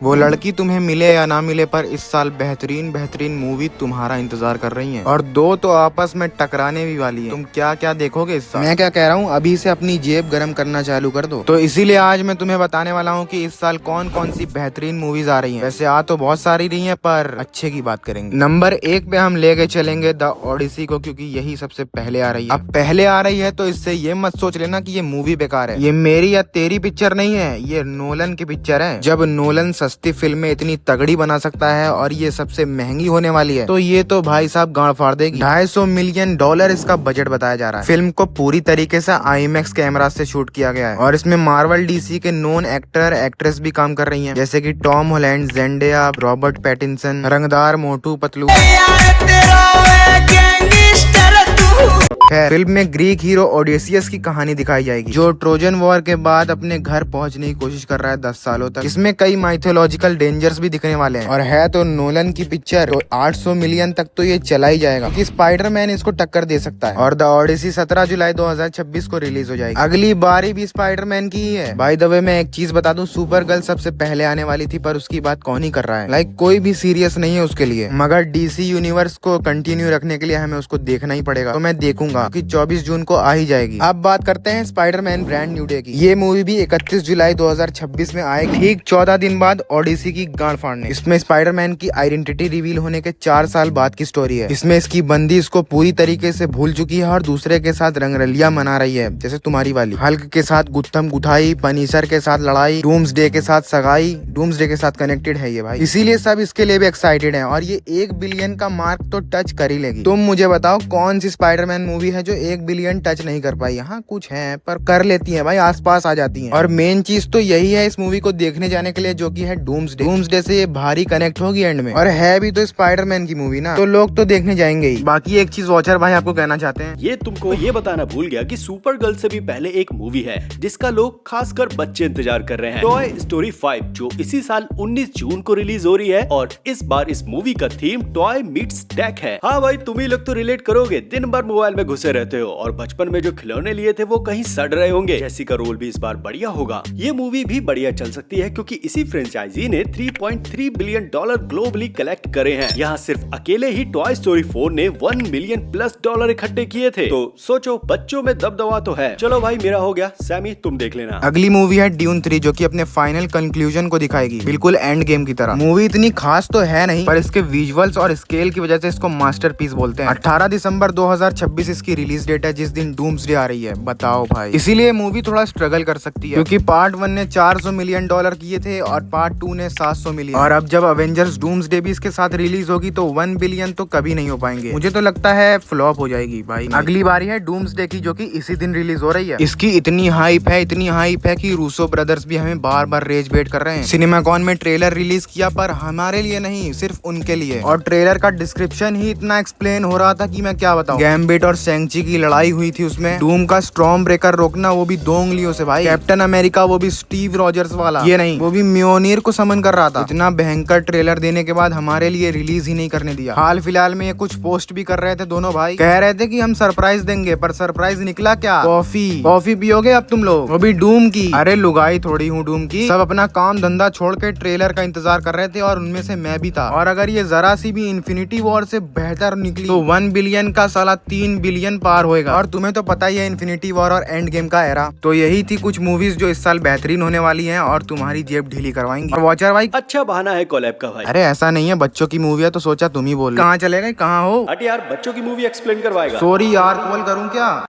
वो लड़की तुम्हें मिले या ना मिले पर इस साल बेहतरीन बेहतरीन मूवी तुम्हारा इंतजार कर रही हैं और दो तो आपस में टकराने भी वाली हैं। तुम क्या क्या देखोगे इस साल? मैं क्या कह रहा हूँ, अभी से अपनी जेब गरम करना चालू कर दो। तो इसीलिए आज मैं तुम्हें बताने वाला हूँ कि इस साल कौन कौन सी बेहतरीन मूवीज आ रही हैं। वैसे आ तो बहुत सारी रही हैं पर अच्छे की बात करेंगे। नंबर 1 पे हम लेके चलेंगे द ओडिसी को, क्योंकि यही सबसे पहले आ रही है। अब पहले आ रही है तो इससे ये मत सोच लेना कि ये मूवी बेकार है। ये मेरी या तेरी पिक्चर नहीं है, ये नोलन की पिक्चर है। जब नोलन सस्ती फिल्में इतनी तगड़ी बना सकता है और ये सबसे महंगी होने वाली है तो ये तो भाई साहब गांड फाड़ देगी। $250 मिलियन इसका बजट बताया जा रहा है। फिल्म को पूरी तरीके से IMAX कैमरा से शूट किया गया है और इसमें मार्वल DC के नोन एक्टर एक्ट्रेस भी काम कर रही हैं, जैसे कि टॉम हॉलैंड, जेंडेया, रॉबर्ट पैटिंसन, रंगदार मोटू पतलू। फिल्म में ग्रीक हीरो ओडेसियस की कहानी दिखाई जाएगी, जो ट्रोजन वॉर के बाद अपने घर पहुंचने की कोशिश कर रहा है 10 सालों तक। इसमें कई माइथोलॉजिकल डेंजर्स भी दिखने वाले हैं और है तो नोलन की पिक्चर, तो 800 मिलियन तक तो ये चला ही जाएगा, क्योंकि स्पाइडरमैन इसको टक्कर दे सकता है। और द ओडिसी 17 जुलाई 2026 को रिलीज हो जाएगी। अगली बारी भी स्पाइडरमैन की ही है। बाय द वे मैं एक चीज बता दूं, सुपर गर्ल सबसे पहले आने वाली थी पर उसकी बात कौन ही कर रहा है। लाइक कोई भी सीरियस नहीं है उसके लिए, मगर DC यूनिवर्स को कंटिन्यू रखने के लिए हमें उसको देखना ही पड़ेगा। तो मैं देखूंगा कि 24 जून को आ ही जाएगी। अब बात करते हैं स्पाइडरमैन ब्रांड न्यू डे की। ये मूवी भी 31 जुलाई 2026 में आएगी, ठीक 14 दिन बाद ओडिसी की गांड फाड़ने। इसमें स्पाइडरमैन की आइडेंटिटी रिवील होने के 4 साल बाद की स्टोरी है। इसमें इसकी बंदी इसको पूरी तरीके से भूल चुकी है और दूसरे के साथ रंगरलिया मना रही है, जैसे तुम्हारी वाली। हल्क के साथ गुत्थम गुथाई, पनीसर के साथ लड़ाई, डूम्सडे के साथ सगाई। डूम्सडे के साथ कनेक्टेड है ये भाई, इसीलिए सब इसके लिए भी एक्साइटेड है और ये 1 बिलियन का मार्क तो टच कर ही लेगी। तुम मुझे बताओ कौन सी स्पाइडरमैन मूवी है जो 1 बिलियन टच नहीं कर पाई? हाँ कुछ है पर कर लेती है भाई, आसपास आ जाती है। और मेन चीज तो यही है इस मूवी को देखने जाने के लिए, जो कि है डूम्सडे। डूम्सडे से ये भारी कनेक्ट होगी एंड में, और है भी तो स्पाइडरमैन की मूवी ना, तो लोग तो देखने जाएंगे ही। बाकी एक चीज वॉचर भाई आपको कहना चाहते हैं, ये तुमको ये बताना भूल गया कि सुपर गर्ल से भी पहले एक मूवी है जिसका लोग खासकर बच्चे इंतजार कर रहे हैं, टॉय स्टोरी 5, जो इसी साल 19 जून को रिलीज हो रही है। और इस बार इस मूवी का थीम टॉय मीट्स टेक है। हाँ भाई, तुम ही लोग तो रिलेट करोगे, दिन भर मोबाइल में घुसे रहते हो और बचपन में जो खिलौने लिए थे वो कहीं सड़ रहे होंगे। जेसी का रोल भी इस बार बढ़िया होगा। ये मूवी भी बढ़िया चल सकती है क्योंकि इसी फ्रेंचाइजी ने $3.3 बिलियन ग्लोबली कलेक्ट करे हैं। यहाँ सिर्फ अकेले ही टॉय स्टोरी 4 ने $1 मिलियन प्लस इकट्ठे किए थे। तो सोचो, बच्चों में दबदबा तो है। चलो भाई, मेरा हो गया। सैमी तुम देख लेना। अगली मूवी है ड्यून 3, जो कि अपने फाइनल कंक्लूजन को दिखाएगी, बिल्कुल एंड गेम की तरह। मूवी इतनी खास तो है नहीं, पर इसके विजुअल्स और स्केल की वजह से इसको मास्टरपीस बोलते हैं। 18 दिसंबर 2026 इसकी रिलीज डेट है, जिस दिन डूम्सडे आ रही है। बताओ भाई, इसीलिए मूवी थोड़ा स्ट्रगल कर सकती है, क्योंकि पार्ट 1 ने $400 मिलियन किए थे और पार्ट 2 ने 700 मिलियन। और अब जब अवेंजर्स डूम्सडे भी इसके साथ रिलीज होगी तो 1 बिलियन तो कभी नहीं हो पाएंगे। मुझे तो लगता है फ्लॉप हो जाएगी भाई। अगली बारी है डूम्सडे की, जो कि इसी दिन रिलीज हो रही है। इसकी इतनी हाइप है कि रूसो ब्रदर्स भी हमें बार बार रेज बेट कर रहे हैं। सिनेमाकॉन में ट्रेलर रिलीज किया, पर हमारे लिए नहीं, सिर्फ उनके लिए। और ट्रेलर का डिस्क्रिप्शन ही इतना एक्सप्लेन हो रहा था कि मैं क्या बताऊं। गैम्बिट और सेंगची की लड़ाई हुई थी उसमें। डूम का स्टॉर्म ब्रेकर रोकना, वो भी 2 उंगलियों से भाई। कैप्टन अमेरिका, वो भी स्टीव रॉजर्स वाला, ये नहीं, वो भी म्योनीर को समन कर रहा था। इतना भयंकर ट्रेलर देने के बाद हमारे लिए रिलीज ही नहीं करने दिया। हाल फिलहाल में ये कुछ पोस्ट भी कर रहे थे दोनों भाई, कह रहे थे कि हम सरप्राइज देंगे, पर सरप्राइज निकला क्या? कॉफी पियोगे अब तुम लोग, वो भी डूम की। अरे लुगाई थोड़ी हूँ डूम की। सब अपना काम धंधा छोड़ के ट्रेलर का इंतजार कर रहे थे और उनमें से मैं भी था। और अगर ये जरा सी भी इन्फिनिटी वॉर से बेहतर निकली तो 1 बिलियन का साला 3 बिलियन पार होएगा। और तुम्हें तो पता ही है इन्फिनिटी वॉर और एंड गेम का एरा। तो यही थी कुछ मूवीज जो इस साल बेहतरीन होने वाली हैं और तुम्हारी जेब ढीली करवाएंगी। और वॉचर भाई, अच्छा बहाना है कोलैब का भाई। अरे ऐसा नहीं है, बच्चों की मूवी है तो सोचा तुम ही बोल। कहाँ चले गए, कहाँ हो? हट यार, बच्चों की मूवी एक्सप्लेन करवाएगा। सॉरी यार, कॉल करूँ क्या?